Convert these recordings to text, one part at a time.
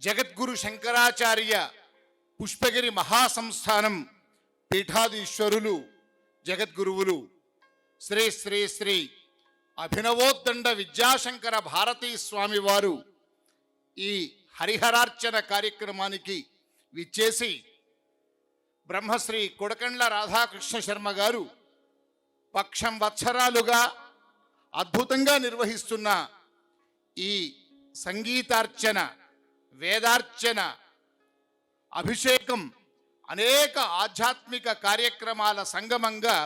జగద్గురు శంకరాచార్య పుష్పగిరి మహాసంస్థానం పీఠాధీశ్వరులు జగద్గురువులు శ్రీ శ్రీ శ్రీ అభినవోద్దండ విద్యాశంకర భారతీ స్వామి వారు ఈ హరిహరార్చన కార్యక్రమానికి విచ్చేసి బ్రహ్మశ్రీ కొడకండ్ల రాధాకృష్ణ శర్మ గారు పక్షం వత్సరాలుగా అద్భుతంగా నిర్వహిస్తున్న ఈ సంగీతార్చన, వేదార్చన, అభిషేకం అనేక ఆధ్యాత్మిక కార్యక్రమాల సంగమంగా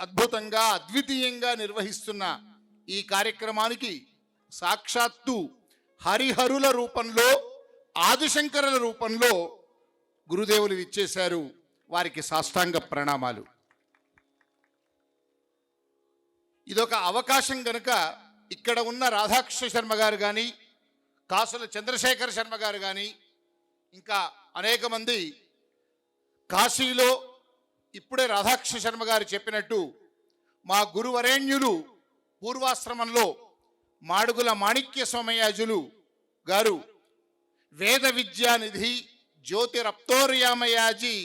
అద్భుతంగా అద్వితీయంగా నిర్వహిస్తున్న ఈ కార్యక్రమానికి సాక్షాత్తు హరిహరుల రూపంలో, ఆదిశంకరుల రూపంలో గురుదేవులు ఇచ్చేశారు. వారికి సాష్టాంగ ప్రణామాలు. ఇదొక అవకాశం గనుక ఇక్కడ ఉన్న రాధాకృష్ణ శర్మ గారు కానీ, కాసుల చంద్రశేఖర శర్మ గారు కానీ, ఇంకా అనేక మంది కాశీలో ఇప్పుడే రాధాకృష్ణ శర్మ గారు చెప్పినట్టు మా గురువరేణ్యులు పూర్వాశ్రమంలో మాడుగుల మాణిక్య సోమయాజులు గారు వేద విద్యానిధి జ్యోతిరప్తోర్యామయాజీ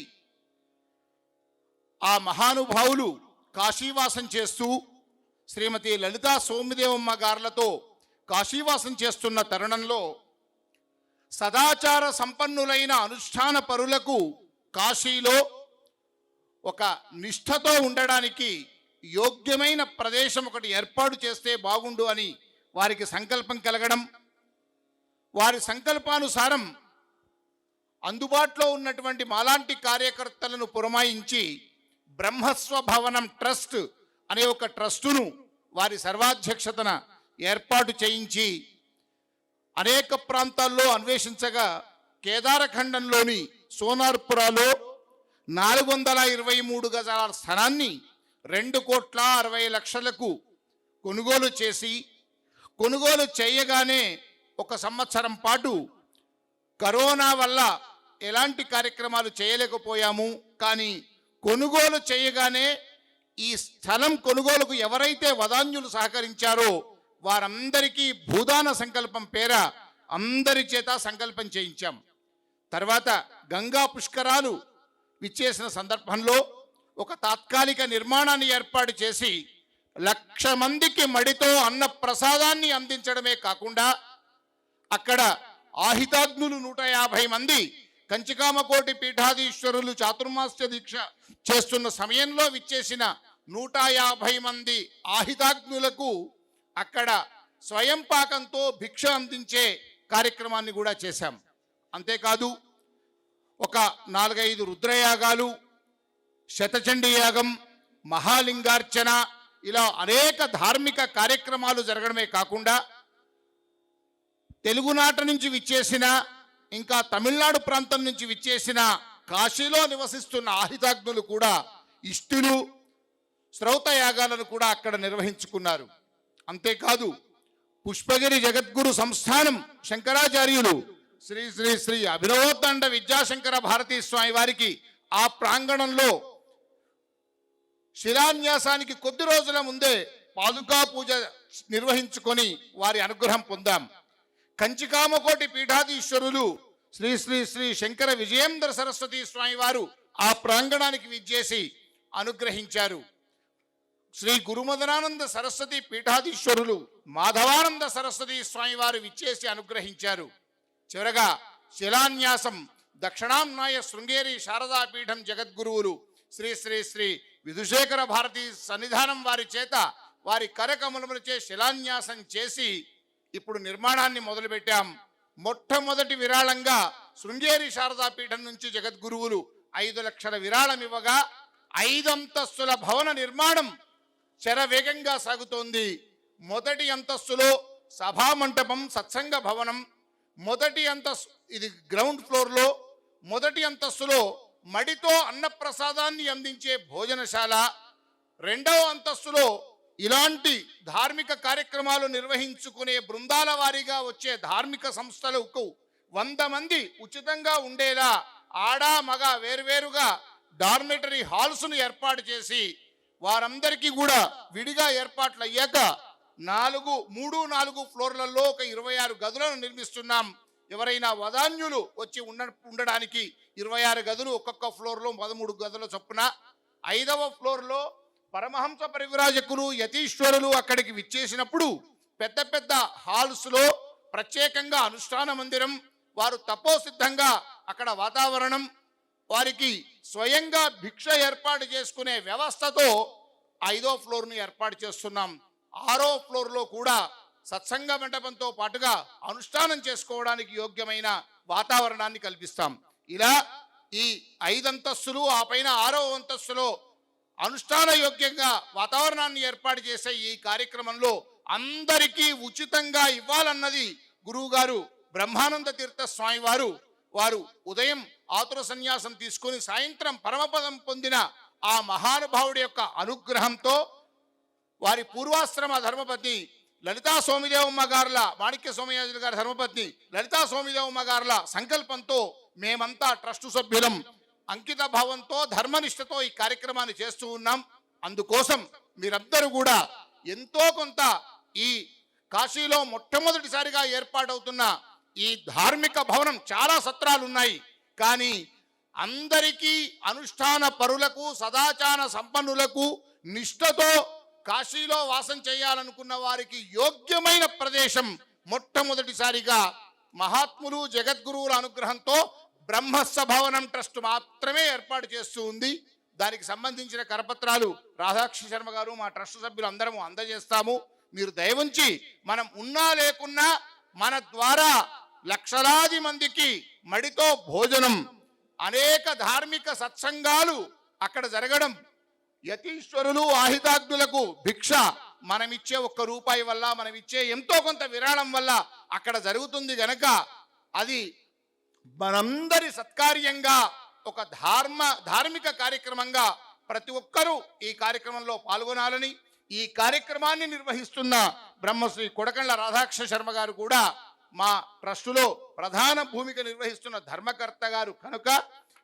ఆ మహానుభావులు కాశీవాసం చేస్తూ శ్రీమతి లలితా సోమదేవమ్మ గారులతో కాశీవాసం చేస్తున్న తరుణంలో సదాచార సంపన్నులైన అనుష్ఠాన పరులకు కాశీలో ఒక నిష్ఠతో ఉండడానికి యోగ్యమైన ప్రదేశం ఒకటి ఏర్పాటు చేస్తే బాగుండు అని వారికి సంకల్పం కలగడం, వారి సంకల్పానుసారం అందుబాటులో ఉన్నటువంటి మాలాంటి కార్యకర్తలను పురమాయించి బ్రహ్మస్వ భవనం ట్రస్ట్ అనే ఒక ట్రస్టును వారి సర్వాధ్యక్షతన ఏర్పాటు చేయించి అనేక ప్రాంతాల్లో అన్వేషించగా కేదారఖండంలోని సోనార్పురాలో 423 గజాల స్థలాన్ని 2,60,00,000లకు కొనుగోలు చేసి, కొనుగోలు చేయగానే 1 సంవత్సరం పాటు కరోనా వల్ల ఎలాంటి కార్యక్రమాలు చేయలేకపోయాము. కానీ కొనుగోలు చేయగానే ఈ స్థలం కొనుగోలుకు ఎవరైతే వదాన్యులు సహకరించారో వారందరికీ భూదాన సంకల్పం పేర అందరి చేత సంకల్పం చేయించాం. తర్వాత గంగా పుష్కరాలు విచ్చేసిన సందర్భంలో ఒక తాత్కాలిక నిర్మాణాన్ని ఏర్పాటు చేసి 1,00,000 మందికి మడితో అన్న ప్రసాదాన్ని అందించడమే కాకుండా అక్కడ ఆహితాగ్నులు 150 మంది కంచికామకోటి పీఠాధీశ్వరులు చాతుర్మాస్య దీక్ష చేస్తున్న సమయంలో విచ్చేసిన 150 మంది ఆహితాగ్నులకు అక్కడ స్వయం పాకంతో భిక్ష అందించే కార్యక్రమాన్ని కూడా చేశాం. అంతేకాదు ఒక 4-5 రుద్రయాగాలు, శతచండీ యాగం, మహాలింగార్చన, ఇలా అనేక ధార్మిక కార్యక్రమాలు జరగడమే కాకుండా తెలుగునాట నుంచి విచ్చేసిన, ఇంకా తమిళనాడు ప్రాంతం నుంచి విచ్చేసిన కాశీలో నివసిస్తున్న ఆహితాగ్నులు కూడా ఇష్టులు, శ్రౌత యాగాలను కూడా అక్కడ నిర్వహించుకున్నారు. అంతేకాదు పుష్పగిరి జగద్గురు సంస్థానం శంకరాచార్యులు శ్రీ శ్రీ శ్రీ అభినవోద్దండ విద్యాశంకర భారతీ స్వామి వారికి ఆ ప్రాంగణంలో శిలాన్యాసానికి కొద్ది రోజుల ముందే పాదుకా పూజ నిర్వహించుకొని వారి అనుగ్రహం పొందాం. కంచికామకోటి పీఠాధీశ్వరులు శ్రీ శ్రీ శ్రీ శంకర విజయేంద్ర సరస్వతి స్వామి వారు ఆ ప్రాంగణానికి విచ్చేసి అనుగ్రహించారు. శ్రీ గురుమదనానంద సరస్వతి పీఠాధీశ్వరులు మాధవానంద సరస్వతి స్వామి వారు విచ్చేసి అనుగ్రహించారు. చివరగా శిలాన్యాసం దక్షిణాంనాయ శృంగేరి శారదాపీఠం జగద్గురువులు శ్రీ శ్రీ శ్రీ విధుశేఖర భారతీ సన్నిధానం వారి చేత వారి కరకమలములచే శిలాన్యాసం చేసి ఇప్పుడు నిర్మాణాన్ని మొదలుపెట్టాం. మొట్టమొదటి విరాళంగా శృంగేరి శారదాపీఠం నుంచి జగద్గురువులు 5 లక్షల విరాళం ఇవ్వగా 5 అంతస్తుల భవన నిర్మాణం శరవేగంగా సాగుతోంది. మొదటి అంతస్తులో సభామంటపం, సత్సంగ భవనం, మొదటి అంతస్తు ఇది గ్రౌండ్ ఫ్లోర్లో, మొదటి అంతస్తులో మడితో అన్నప్రసాదాన్ని అందించే భోజనశాల, 2వ అంతస్తులో ఇలాంటి ధార్మిక కార్యక్రమాలు నిర్వహించుకునే బృందాల వారీగా వచ్చే ధార్మిక సంస్థలకు 100 మంది ఉచితంగా ఉండేలా ఆడ మగ వేరువేరుగా డార్మెటరీ హాల్స్ను ఏర్పాటు చేసి వారందరికీ కూడా విడిగా ఏర్పాట్లు అయ్యాక 3-4 ఫ్లోర్లలో ఒక 26 గదులను నిర్మిస్తున్నాం. ఎవరైనా వదాన్యులు వచ్చి ఉండడానికి 26 గదులు, ఒక్కొక్క ఫ్లోర్లో 13 గదుల చొప్పున. 5వ ఫ్లోర్లో పరమహంస పరివిరాజకులు యతీశ్వరులు అక్కడికి విచ్చేసినప్పుడు పెద్ద పెద్ద హాల్స్లో ప్రత్యేకంగా అనుష్ఠాన మందిరం, వారు తపోసిద్ధంగా అక్కడ వాతావరణం, వారికి స్వయంగా భిక్ష ఏర్పాటు చేసుకునే వ్యవస్థతో 5వ ఫ్లోర్ను ఏర్పాటు చేస్తున్నాం. 6వ ఫ్లోర్లో కూడా సత్సంగ మండపంతో పాటుగా అనుష్ఠానం చేసుకోవడానికి యోగ్యమైన వాతావరణాన్ని కల్పిస్తాం. ఇలా ఈ 5 అంతస్తులు, ఆ పైన 6వ అంతస్తులో అనుష్ఠాన యోగ్యంగా వాతావరణాన్ని ఏర్పాటు చేసే ఈ కార్యక్రమంలో అందరికీ ఉచితంగా ఇవ్వాలన్నది గురువు గారు బ్రహ్మానంద తీర్థ స్వామి వారు ఉదయం ఆతుర సన్యాసం తీసుకుని సాయంత్రం పరమపదం పొందిన ఆ మహానుభావుడి యొక్క అనుగ్రహంతో వారి పూర్వాశ్రమ ధర్మపత్ని లలితా సోమిదేవమ్మ గారుల, మాణిక్య సోమయాజులు గారి ధర్మపత్ని లలితా సోమిదేవమ్మ గారుల సంకల్పంతో మేమంతా ట్రస్టు సభ్యులం అంకిత భావంతో ధర్మనిష్టతో ఈ కార్యక్రమాన్ని చేస్తూ ఉన్నాం. అందుకోసం మీరందరూ కూడా ఎంతో కొంత ఈ కాశీలో మొట్టమొదటిసారిగా ఏర్పాటవుతున్న ఈ ధార్మిక భవనం, చాలా సత్రాలు ఉన్నాయి, కానీ అందరికీ అనుష్ఠాన పరులకు, సదాచార సంపన్నులకు, నిష్ఠతో కాశీలో వాసం చేయాలనుకున్న వారికి యోగ్యమైన ప్రదేశం మొట్టమొదటిసారిగా మహాత్ములు జగద్గురువుల అనుగ్రహంతో బ్రహ్మస్స భవనం ట్రస్ట్ మాత్రమే ఏర్పాటు చేస్తూ ఉంది. దానికి సంబంధించిన కరపత్రాలు రాధాక్షి శర్మ గారు, మా ట్రస్ట్ సభ్యులు అందరము అందజేస్తాము. మీరు దయవుంచి మనం ఉన్నా లేకున్నా మన ద్వారా లక్షలాది మందికి మడితో భోజనం, అనేక ధార్మిక సత్సంగాలు అక్కడ జరగడం, యతీశ్వరులు ఆహితాగ్నులకు భిక్ష మనమిచ్చే 1 రూపాయి వల్ల, మనమిచ్చే ఎంతో కొంత విరాళం వల్ల అక్కడ జరుగుతుంది గనక అది మనందరి సత్కార్యంగా ఒక ధార్మిక కార్యక్రమంగా ప్రతి ఒక్కరూ ఈ కార్యక్రమంలో పాల్గొనాలని, ఈ కార్యక్రమాన్ని నిర్వహిస్తున్న బ్రహ్మశ్రీ కొడకండ్ల రాధాకృష్ణ శర్మ గారు కూడా మా ట్రస్టులో ప్రధాన భూమిక నిర్వహిస్తున్న ధర్మకర్త గారు కనుక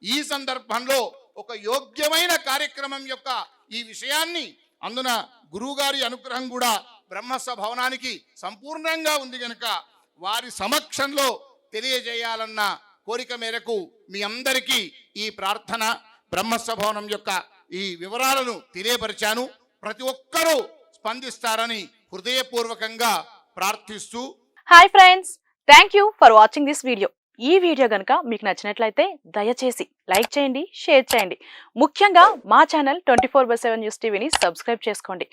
ఈ సందర్భంలో ఒక యోగ్యమైన కార్యక్రమం యొక్క ఈ విషయాన్ని, అందున గురువుగారి అనుగ్రహం కూడా బ్రహ్మస్స భవనానికి సంపూర్ణంగా ఉంది కనుక వారి సమక్షంలో తెలియజేయాలన్న కోరిక మేరకు మీ అందరికీ ఈ ప్రార్థన, బ్రహ్మస్స భవనం యొక్క ఈ వివరాలను తెలియపరిచాను. ప్రతి ఒక్కరూ స్పందిస్తారని హృదయపూర్వకంగా ప్రార్థిస్తూ. Hi friends, thank you for watching this video. ఈ వీడియో గనుక మీకు నచ్చినట్లయితే దయచేసి లైక్ చేయండి, షేర్ చేయండి. ముఖ్యంగా మా ఛానల్ 24/7 న్యూస్ టీవీని సబ్స్క్రైబ్ చేసుకోండి.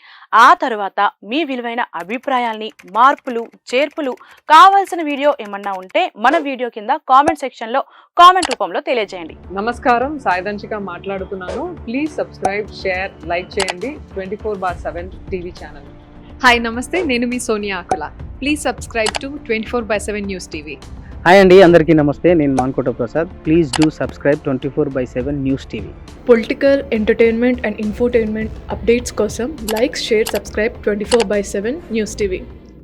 ఆ తర్వాత మీ విలువైన అభిప్రాయాల్ని, మార్పులు, చేర్పులు, కావాల్సిన వీడియో ఏమన్నా ఉంటే మన వీడియో కింద కామెంట్ సెక్షన్లో కామెంట్ రూపంలో తెలియజేయండి. నమస్కారం, సాయిదంచిక మాట్లాడుతున్నాను. ప్లీజ్ సబ్స్క్రైబ్, షేర్, లైక్ చేయండి 24/7 టీవీ ఛానల్. హాయ్ నమస్తే, నేను మీ Sonia Akula. Please subscribe to 24/7 news TV. Hi అండి, అందరికీ నమస్తే. నేను Mankota Prasad. Please do subscribe 24/7 news TV. Political, entertainment and infotainment updates కోసం like, share, subscribe 24/7 news TV.